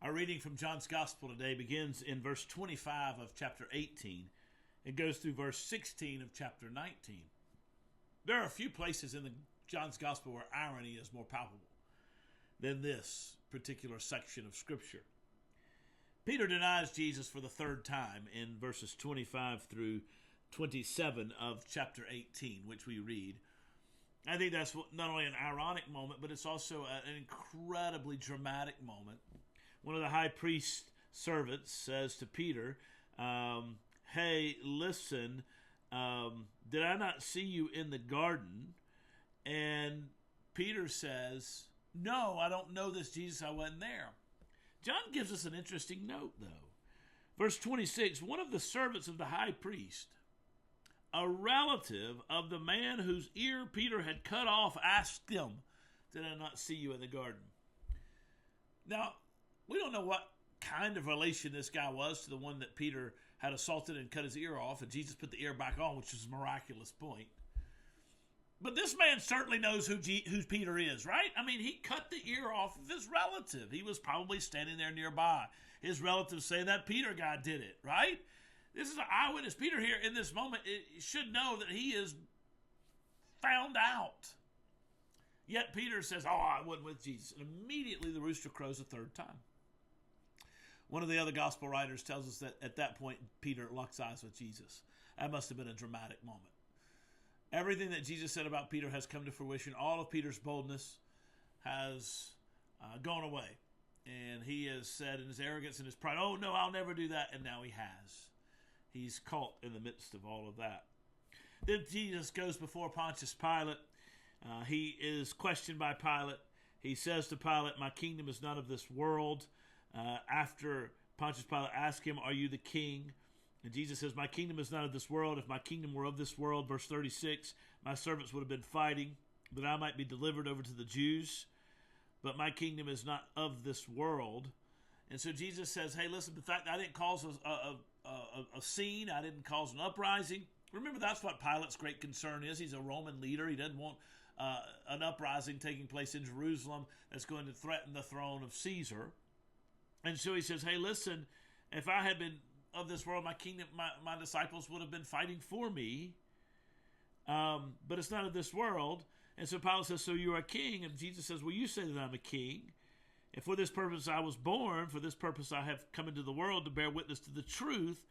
Our reading from John's Gospel today begins in verse 25 of chapter 18 and goes through verse 16 of chapter 19. There are a few places in John's Gospel where irony is more palpable than this particular section of Scripture. Peter denies Jesus for the third time in verses 25 through 27 of chapter 18, which we read. I think that's not only an ironic moment, but it's also an incredibly dramatic moment. One of the high priest's servants says to Peter, hey, listen, did I not see you in the garden? And Peter says, no, I don't know this Jesus, I wasn't there. John gives us an interesting note, though. Verse 26, one of the servants of the high priest, a relative of the man whose ear Peter had cut off, asked him, did I not see you in the garden? Now, we don't know what kind of relation this guy was to the one that Peter had assaulted and cut his ear off, and Jesus put the ear back on, which is a miraculous point. But this man certainly knows who Peter is, right? I mean, he cut the ear off of his relative. He was probably standing there nearby. His relative saying that Peter guy did it, right? This is an eyewitness. Peter here in this moment should know that he is found out. Yet Peter says, I wasn't with Jesus. And immediately the rooster crows a third time. One of the other gospel writers tells us that at that point, Peter locks eyes with Jesus. That must have been a dramatic moment. Everything that Jesus said about Peter has come to fruition. All of Peter's boldness has gone away. And he has said in his arrogance and his pride, oh, no, I'll never do that. And now he has. He's caught in the midst of all of that. Then Jesus goes before Pontius Pilate. He is questioned by Pilate. He says to Pilate, my kingdom is not of this world. After Pontius Pilate asks him, are you the king? And Jesus says, my kingdom is not of this world. If my kingdom were of this world, verse 36, my servants would have been fighting, that I might be delivered over to the Jews. But my kingdom is not of this world. And so Jesus says, hey, listen, the fact that I didn't cause a scene, I didn't cause an uprising. Remember, that's what Pilate's great concern is. He's a Roman leader. He doesn't want an uprising taking place in Jerusalem that's going to threaten the throne of Caesar. And so he says, hey, listen, if I had been of this world, my kingdom, my disciples would have been fighting for me. But it's not of this world. And so Pilate says, so you're a king? And Jesus says, well, you say that I'm a king. And for this purpose I was born. For this purpose I have come into the world to bear witness to the truth.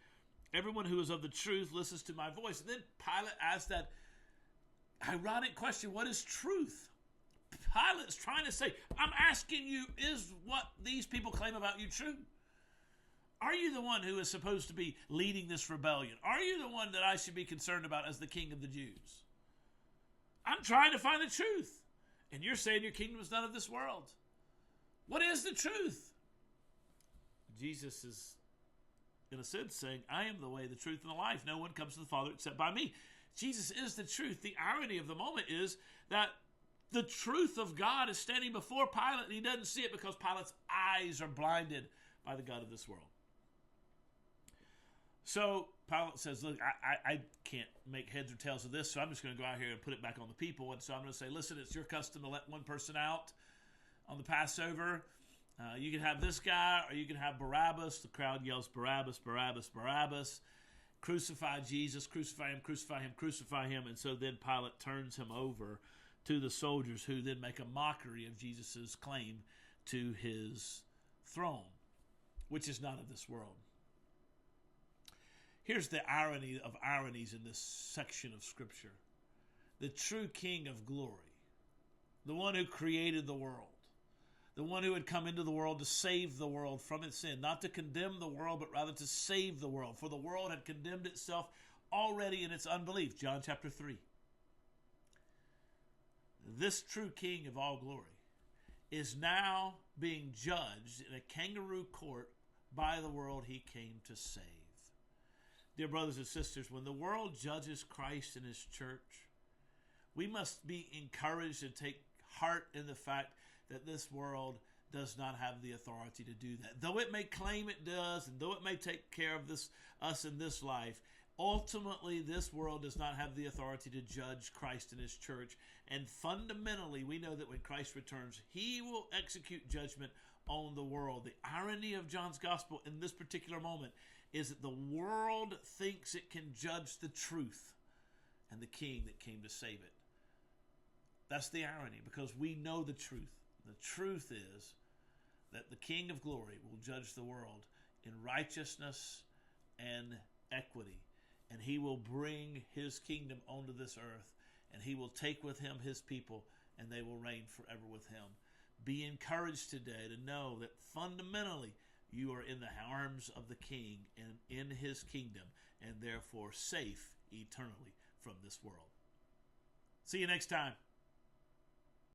Everyone who is of the truth listens to my voice. And then Pilate asks that ironic question, what is truth? Pilate's trying to say, I'm asking you, is what these people claim about you true? Are you the one who is supposed to be leading this rebellion? Are you the one that I should be concerned about as the king of the Jews? I'm trying to find the truth. And you're saying your kingdom is none of this world. What is the truth? Jesus is, in a sense, saying, I am the way, the truth, and the life. No one comes to the Father except by me. Jesus is the truth. The irony of the moment is that the truth of God is standing before Pilate, and he doesn't see it because Pilate's eyes are blinded by the God of this world. So Pilate says, look, I can't make heads or tails of this, so I'm just going to go out here and put it back on the people. And so I'm going to say, listen, it's your custom to let one person out on the Passover. You can have this guy, or you can have Barabbas. The crowd yells, Barabbas, Barabbas, Barabbas. Crucify Jesus, crucify him, crucify him, crucify him. And so then Pilate turns him over to the soldiers, who then make a mockery of Jesus' claim to his throne, which is not of this world. Here's the irony of ironies in this section of Scripture. The true King of glory, the one who created the world, the one who had come into the world to save the world from its sin, not to condemn the world, but rather to save the world. For the world had condemned itself already in its unbelief. John chapter 3. This true King of all glory is now being judged in a kangaroo court by the world he came to save. Dear brothers and sisters, when the world judges Christ and his church, we must be encouraged and take heart in the fact that this world does not have the authority to do that. Though it may claim it does, and though it may take care of us in this life, Ultimately, this world does not have the authority to judge Christ and his church. And fundamentally, we know that when Christ returns, he will execute judgment on the world. The irony of John's gospel in this particular moment is that the world thinks it can judge the truth and the king that came to save it. That's the irony, because we know the truth. The truth is that the King of glory will judge the world in righteousness and equity. And he will bring his kingdom onto this earth, and he will take with him his people, and they will reign forever with him. Be encouraged today to know that fundamentally you are in the arms of the King and in his kingdom, and therefore safe eternally from this world. See you next time.